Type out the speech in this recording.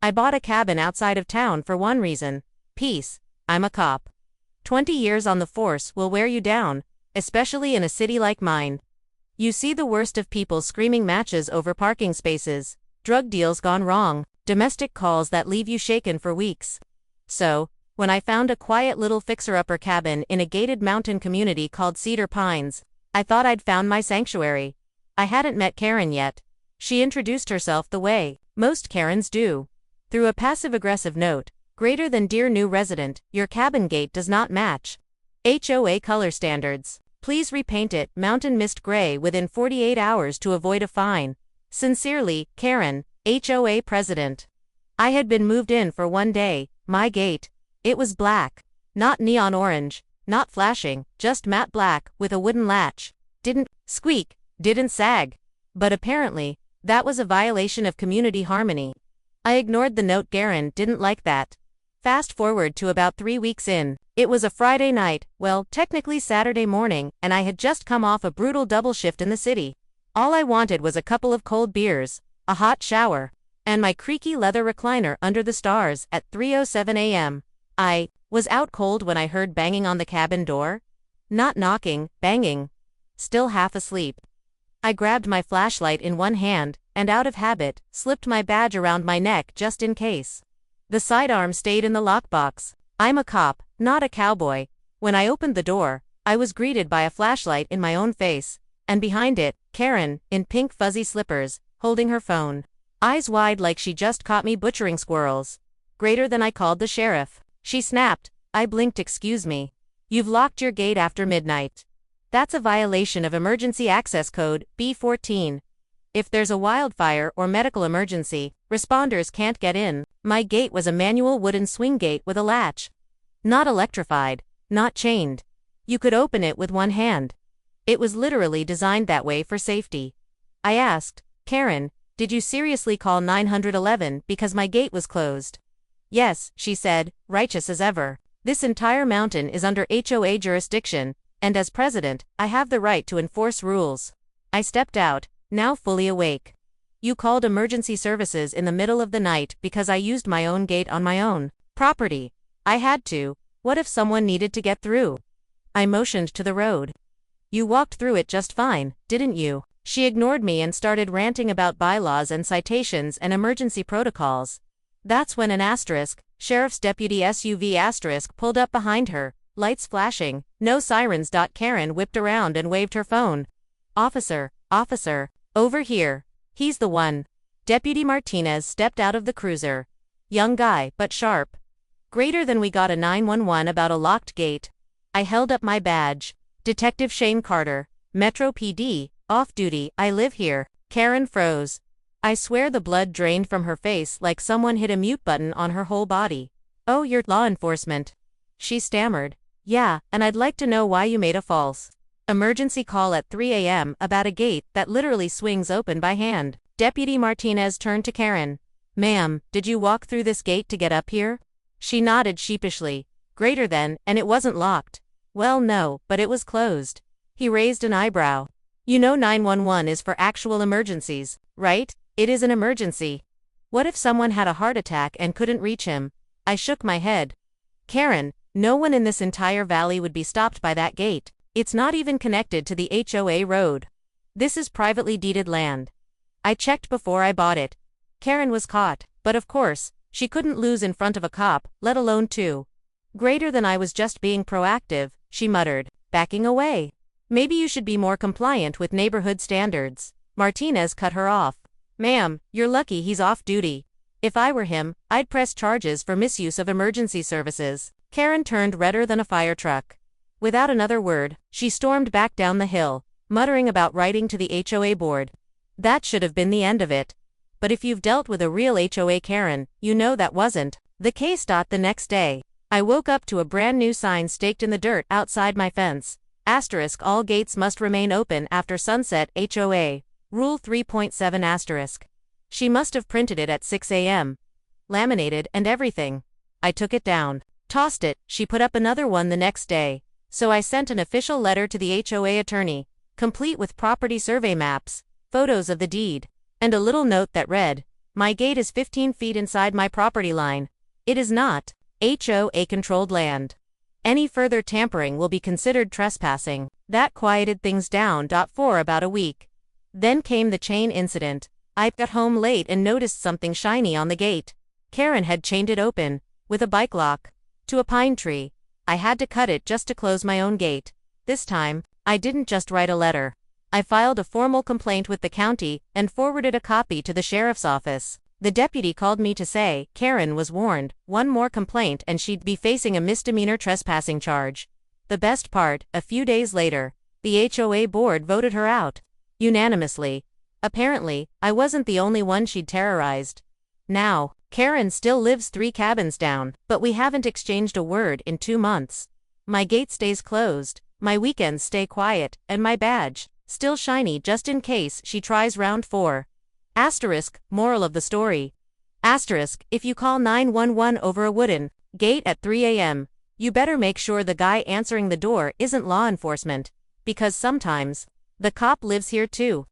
I bought a cabin outside of town for one reason: peace. I'm a cop. 20 years on the force will wear you down, especially in a city like mine. You see the worst of people screaming matches over parking spaces, drug deals gone wrong, domestic calls that leave you shaken for weeks. So, when I found a quiet little fixer-upper cabin in a gated mountain community called Cedar Pines, I thought I'd found my sanctuary. I hadn't met Karen yet. She introduced herself the way most Karens do. Through a passive-aggressive note, greater than "Dear new resident, your cabin gate does not match HOA color standards. Please repaint it mountain mist gray within 48 hours to avoid a fine. Sincerely, Karen, HOA president." I had been moved in for one day. My gate. It was black. Not neon orange, not flashing, just matte black with a wooden latch. Didn't squeak, didn't sag. But apparently, that was a violation of community harmony. I ignored the note. Karen didn't like that. Fast forward to about 3 weeks in. It was a Friday night, well, technically Saturday morning, and I had just come off a brutal double shift in the city. All I wanted was a couple of cold beers, a hot shower, and my creaky leather recliner under the stars at 3:07 a.m. I was out cold when I heard banging on the cabin door. Not knocking, banging. Still half asleep. I grabbed my flashlight in one hand, and out of habit, slipped my badge around my neck just in case. The sidearm stayed in the lockbox. I'm a cop, not a cowboy. When I opened the door, I was greeted by a flashlight in my own face, and behind it, Karen, in pink fuzzy slippers, holding her phone. Eyes wide like she just caught me butchering squirrels. Greater than I called the sheriff. She snapped. I blinked. "Excuse me. You've locked your gate after midnight. That's a violation of Emergency Access Code, B14. If there's a wildfire or medical emergency, responders can't get in." My gate was a manual wooden swing gate with a latch. Not electrified, not chained. You could open it with one hand. It was literally designed that way for safety. I asked, "Karen, did you seriously call 911 because my gate was closed?" "Yes," she said, righteous as ever. "This entire mountain is under HOA jurisdiction, and as president, I have the right to enforce rules." I stepped out, now fully awake. "You called emergency services in the middle of the night because I used my own gate on my own property." "I had to. What if someone needed to get through?" I motioned to the road. "You walked through it just fine, didn't you?" She ignored me and started ranting about bylaws and citations and emergency protocols. That's when an sheriff's deputy SUV pulled up behind her, lights flashing, no sirens. Karen whipped around and waved her phone. Officer, over here. He's the one." Deputy Martinez stepped out of the cruiser. Young guy, but sharp. Greater than we got a 911 about a locked gate. I held up my badge. "Detective Shane Carter, Metro PD, off-duty, I live here." Karen froze. I swear the blood drained from her face like someone hit a mute button on her whole body. "Oh, you're law enforcement." She stammered. "Yeah, and I'd like to know why you made a false emergency call at 3 a.m. about a gate that literally swings open by hand." Deputy Martinez turned to Karen. "Ma'am, did you walk through this gate to get up here?" She nodded sheepishly. "Greater than, and it wasn't locked." "Well, no, but it was closed." He raised an eyebrow. "You know 911 is for actual emergencies, right? It is an emergency. What if someone had a heart attack and couldn't reach him?" I shook my head. "Karen, no one in this entire valley would be stopped by that gate. It's not even connected to the HOA road. This is privately deeded land. I checked before I bought it." Karen was caught, but of course, she couldn't lose in front of a cop, let alone two. "Greater than I was just being proactive," she muttered, backing away. "Maybe you should be more compliant with neighborhood standards." Martinez cut her off. "Ma'am, you're lucky he's off duty. If I were him, I'd press charges for misuse of emergency services." Karen turned redder than a fire truck. Without another word, she stormed back down the hill, muttering about writing to the HOA board. That should have been the end of it. But if you've dealt with a real HOA Karen, you know that wasn't the case. The next day, I woke up to a brand new sign staked in the dirt outside my fence. * All gates must remain open after sunset. HOA. Rule 3.7 *. She must have printed it at 6 a.m. Laminated and everything. I took it down. Tossed it. She put up another one the next day. So I sent an official letter to the HOA attorney, complete with property survey maps, photos of the deed, and a little note that read, My gate is 15 feet inside my property line. It is not HOA controlled land. Any further tampering will be considered trespassing. That quieted things down. For about a week. Then came the chain incident. I got home late and noticed something shiny on the gate. Karen had chained it open, with a bike lock, to a pine tree. I had to cut it just to close my own gate. This time, I didn't just write a letter. I filed a formal complaint with the county and forwarded a copy to the sheriff's office. The deputy called me to say Karen was warned, one more complaint and she'd be facing a misdemeanor trespassing charge. The best part, a few days later, the HOA board voted her out. Unanimously. Apparently, I wasn't the only one she'd terrorized. Now, Karen still lives 3 cabins down, but we haven't exchanged a word in 2 months. My gate stays closed, my weekends stay quiet, and my badge, still shiny just in case she tries round 4. Asterisk, moral of the story. Asterisk, if you call 911 over a wooden gate at 3 a.m., you better make sure the guy answering the door isn't law enforcement, because sometimes the cop lives here too.